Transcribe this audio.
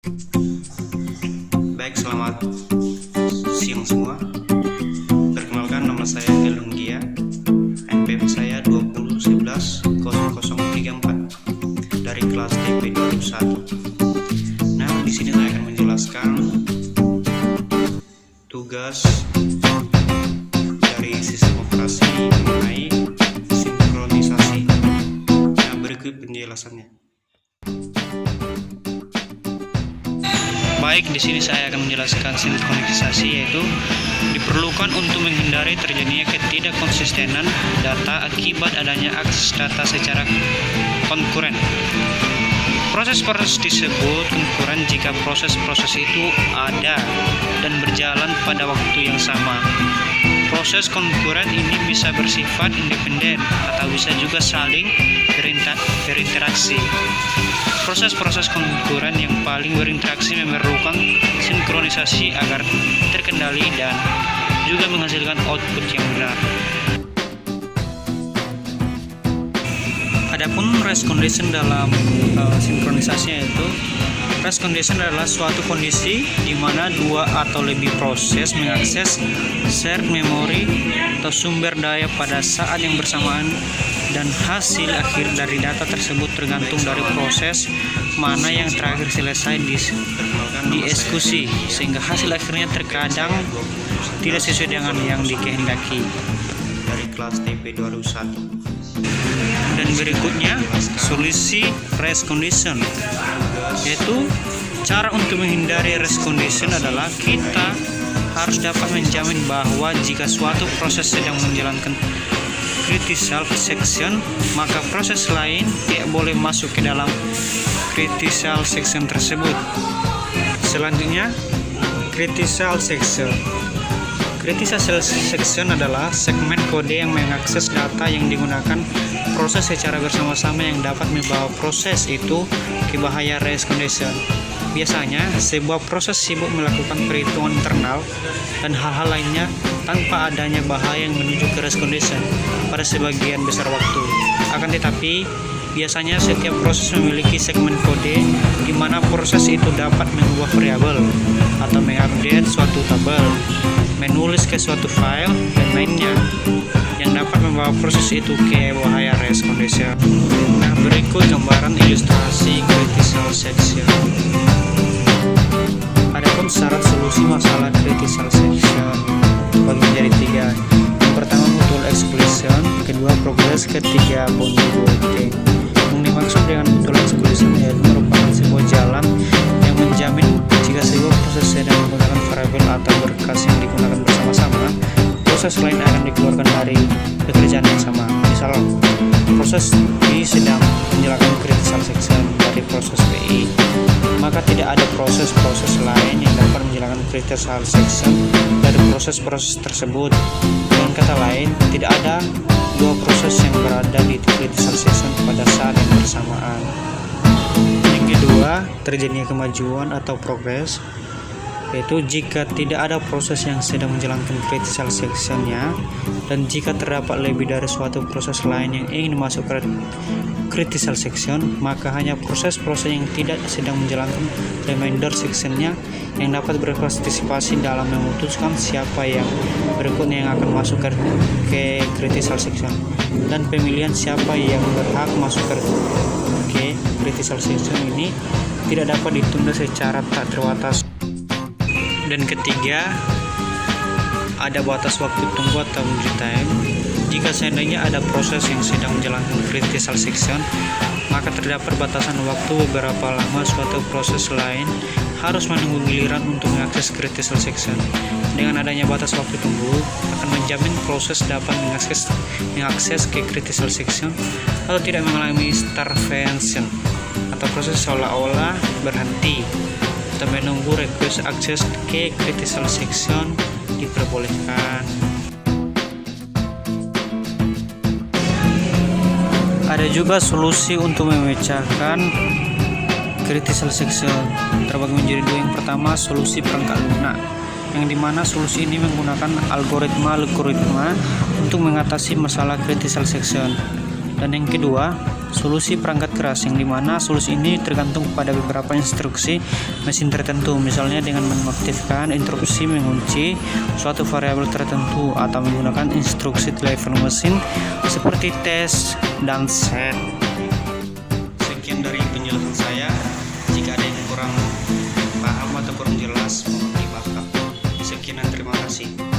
Baik, selamat siang semua. Perkenalkan, nama saya Elungia. NPM saya 20110034 dari kelas TP 2001. Nah, di sini saya akan menjelaskan tugas dari sistem operasi mengenai sinkronisasi. Nah, berikut penjelasannya. Baik, di sini saya akan menjelaskan sinkronisasi, yaitu diperlukan untuk menghindari terjadinya ketidakkonsistenan data akibat adanya akses data secara konkuren. Proses-proses disebut konkuren jika proses-proses itu ada dan berjalan pada waktu yang sama. Proses konkuren ini bisa bersifat independen atau bisa juga saling berinteraksi. Proses-proses konkuren yang paling berinteraksi memerlukan sinkronisasi agar terkendali dan juga menghasilkan output yang benar. Adapun race condition dalam sinkronisasi, yaitu race condition adalah suatu kondisi di mana dua atau lebih proses mengakses shared memory atau sumber daya pada saat yang bersamaan, dan hasil akhir dari data tersebut tergantung dari proses mana yang terakhir selesai dieksekusi, sehingga hasil akhirnya terkadang tidak sesuai dengan yang dikehendaki. Dari kelas TP 2001. Dan berikutnya, solusi race condition, yaitu cara untuk menghindari race condition adalah kita harus dapat menjamin bahwa jika suatu proses sedang menjalankan critical section, maka proses lain tidak boleh masuk ke dalam critical section tersebut. Selanjutnya, critical section. Critical section adalah segmen kode yang mengakses data yang digunakan proses secara bersama-sama yang dapat membawa proses itu ke bahaya race condition. Biasanya, sebuah proses sibuk melakukan perhitungan internal dan hal-hal lainnya tanpa adanya bahaya yang menuju ke race condition pada sebagian besar waktu. Akan tetapi, biasanya setiap proses memiliki segmen kode di mana proses itu dapat mengubah variabel atau mengupdate suatu tabel, menulis ke suatu file, dan lainnya yang dapat membawa proses itu ke bahaya race condition. Nah, berikut gambaran ilustrasi critical section. Adapun syarat solusi masalah critical section bagi menjadi tiga. Yang pertama, mutual exclusion, kedua progress, ketiga boundary waiting. Yang dimaksud dengan mutual exclusion yaitu merupakan sebuah jalan yang menjamin jika sebuah proses sedang menggunakan variabel atau berkas yang digunakan bersama-sama, proses lain akan dikeluarkan dari pekerjaan yang sama. Misal, proses B sedang menjalankan critical section dari proses BI, maka tidak ada proses-proses lain yang dapat menjalankan critical section dari proses-proses tersebut. Dengan kata lain, tidak ada dua proses yang berada di critical section pada saat yang bersamaan. Yang kedua, terjadinya kemajuan atau progress, yaitu jika tidak ada proses yang sedang menjalankan critical section-nya, dan jika terdapat lebih dari suatu proses lain yang ingin masuk ke critical section, maka hanya proses-proses yang tidak sedang menjalankan remainder section-nya yang dapat berpartisipasi dalam memutuskan siapa yang berikutnya yang akan masuk ke critical section, dan pemilihan siapa yang berhak masuk ke critical section ini tidak dapat ditunda secara tak terbatas. Dan ketiga, ada batas waktu tunggu atau wait time. Jika seandainya ada proses yang sedang menjalankan critical section, maka terdapat batasan waktu beberapa lama suatu proses lain harus menunggu giliran untuk mengakses critical section. Dengan adanya batas waktu tunggu akan menjamin proses dapat mengakses ke critical section atau tidak mengalami starvation atau proses seolah-olah berhenti, atau menunggu request akses ke critical section diperbolehkan. Ada juga solusi untuk memecahkan critical section terbagi menjadi dua. Yang pertama, solusi perangkat lunak, yang dimana solusi ini menggunakan algoritma untuk mengatasi masalah critical section. Dan yang kedua, solusi perangkat keras, yang dimana solusi ini tergantung pada beberapa instruksi mesin tertentu, misalnya dengan mengaktifkan interupsi mengunci suatu variabel tertentu atau menggunakan instruksi telepon mesin seperti tes dan set. Sekian dari penjelasan saya. Jika ada yang kurang paham atau kurang jelas, mohon dimaafkan. Sekian dan terima kasih.